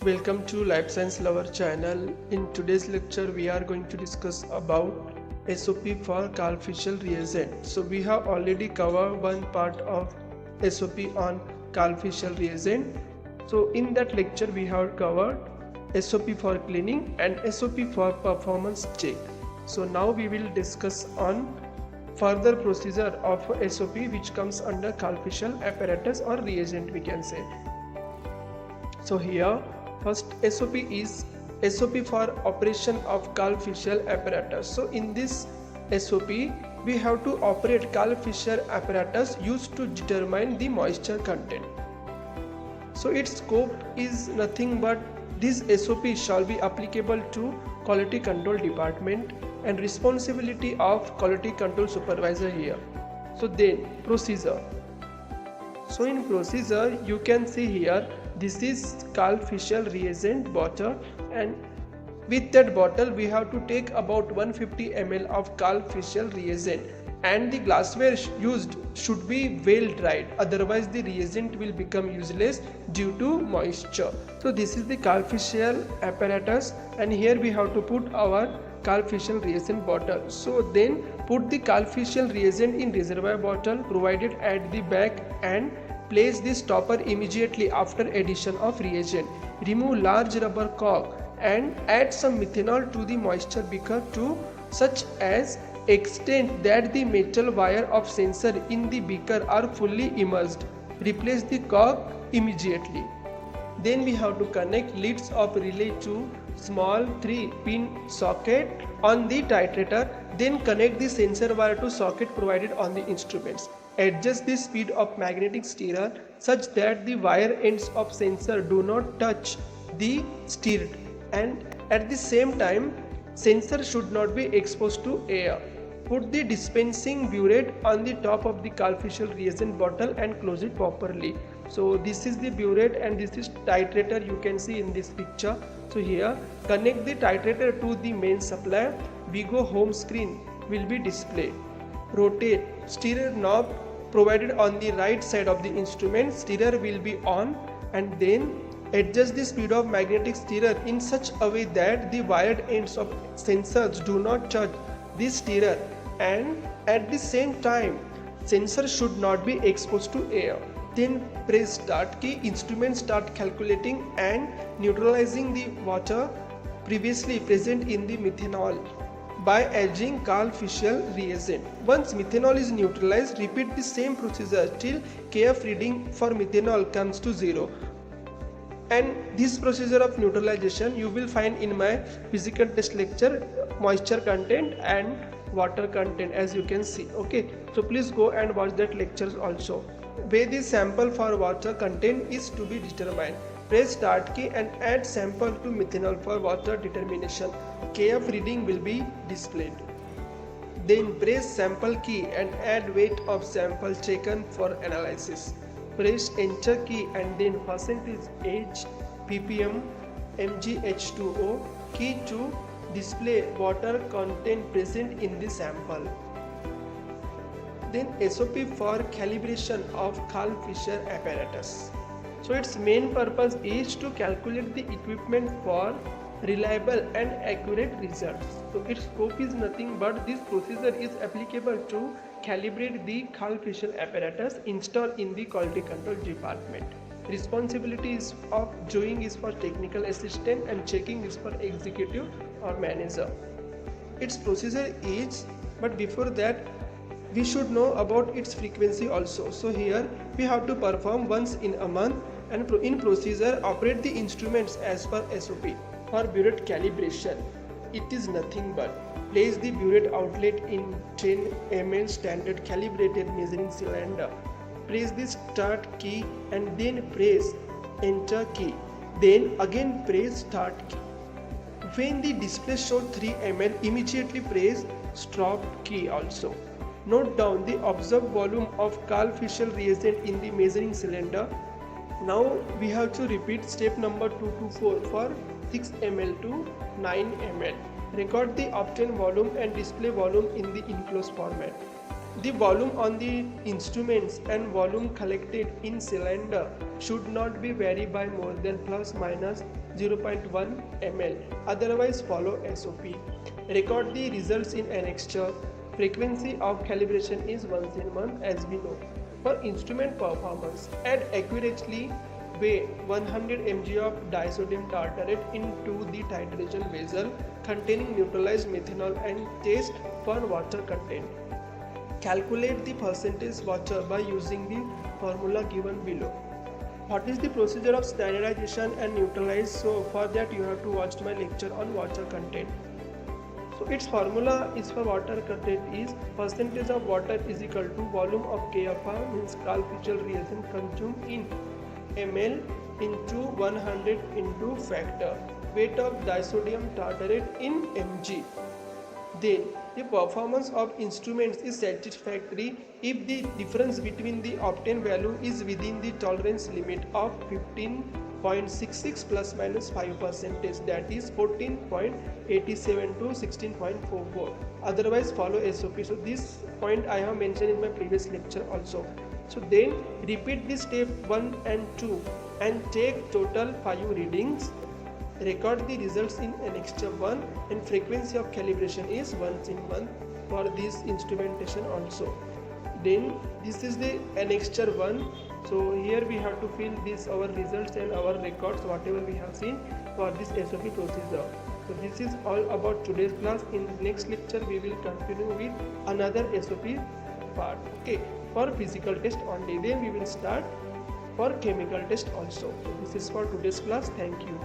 Welcome to Life Science Lover channel. In today's lecture we are going to discuss about SOP for Carl-Fisher reagent. So we have already covered one part of SOP on Carl-Fisher reagent. So in that lecture we have covered SOP for cleaning and SOP for performance check. So now we will discuss on further procedure of SOP which comes under Carl-Fisher apparatus or reagent we can say. So here first SOP is SOP for operation of Carl-Fisher apparatus. So in this SOP we have to operate Carl-Fisher apparatus used to determine the moisture content. So its scope is nothing but this SOP shall be applicable to quality control department and responsibility of quality control supervisor here. So then procedure. So in procedure you can see here this is Carl-Fisher reagent bottle, and with that bottle we have to take about 150 ml of Carl-Fisher reagent, and the glassware used should be well dried, otherwise the reagent will become useless due to moisture. So this is the Carl-Fisher apparatus, and here we have to put our Carl-Fisher reagent bottle. So then put the Carl-Fisher reagent in reservoir bottle provided at the back and place the stopper immediately after addition of reagent. Remove large rubber cork and add some methanol to the moisture beaker to such as extent that the metal wire of sensor in the beaker are fully immersed. Replace the cork immediately. Then we have to connect leads of relay to small 3-pin socket on the titrator. Then connect the sensor wire to socket provided on the instruments. Adjust the speed of magnetic stirrer such that the wire ends of sensor do not touch the stirred, and at the same time sensor should not be exposed to air. Put the dispensing burette on the top of the Carl-Fisher reagent bottle and close it properly. So this is the burette and this is titrator, you can see in this picture. So here connect the titrator to the main supply. Vigo home screen will be displayed. Rotate stirrer knob provided on the right side of the instrument. Stirrer will be on, and then adjust the speed of magnetic stirrer in such a way that the wired ends of sensors do not touch this stirrer, and at the same time sensor should not be exposed to air. Then press start key. Instrument start calculating and neutralizing the water previously present in the methanol by adding Carl-Fisher reagent. Once methanol is neutralized, repeat the same procedure till KF reading for methanol comes to 0. And this procedure of neutralization you will find in my physical test lecture, moisture content and water content, as you can see. Okay, so please go and watch that lectures also. Where the sample for water content is to be determined. Press start key and add sample to methanol for water determination. KF reading will be displayed. Then press sample key and add weight of sample taken for analysis. Press enter key and then %H ppm mgH2O key to display water content present in the sample. Then SOP for calibration of Carl-Fisher apparatus. So its main purpose is to calculate the equipment for reliable and accurate results. So its scope is nothing but this procedure is applicable to calibrate the Carl-Fisher apparatus installed in the quality control department. Responsibilities of doing is for technical assistant and checking is for executive or manager. Its procedure is, but before that we should know about its frequency also. So here we have to perform once in a month, and in procedure operate the instruments as per SOP. For burette calibration, it is nothing but place the burette outlet in 10 ml standard calibrated measuring cylinder. Press the start key and then press enter key. Then again press start key. When the display shows 3 ml, immediately press stop key also. Note down the observed volume of Carl-Fisher reagent in the measuring cylinder. Now we have to repeat step number 2 to 4 for 6 ml to 9 ml. Record the obtained volume and display volume in the enclosed format. The volume on the instruments and volume collected in cylinder should not be vary by more than plus minus 0.1 ml. Otherwise follow SOP. Record the results in annexure. Frequency of calibration is once in a month as we know. For instrument performance, add accurately weigh 100 mg of disodium tartrate into the titration vessel containing neutralized methanol and test for water content. Calculate the percentage water by using the formula given below. What is the procedure of standardization and neutralize? So for that you have to watch my lecture on water content. So its formula is for water content is percentage of water is equal to volume of KFR means Karl-Fischer reagent consumed in ml into 100 into factor weight of disodium tartrate in mg. Then the performance of instruments is satisfactory if the difference between the obtained value is within the tolerance limit of 15.66 plus minus 5%, that is 14.87 to 16.44. Otherwise follow SOP. So this point I have mentioned in my previous lecture also. So then repeat the step 1 and 2 and take total 5 readings. Record the results in annexure 1 and frequency of calibration is once in month for this instrumentation also. Then this is the annexure 1. So here we have to fill this our results and our records whatever we have seen for this SOP procedure. So this is all about today's class. In next lecture we will continue with another SOP part. Okay, for physical test only. Then we will start for chemical test also. So this is for today's class. Thank you.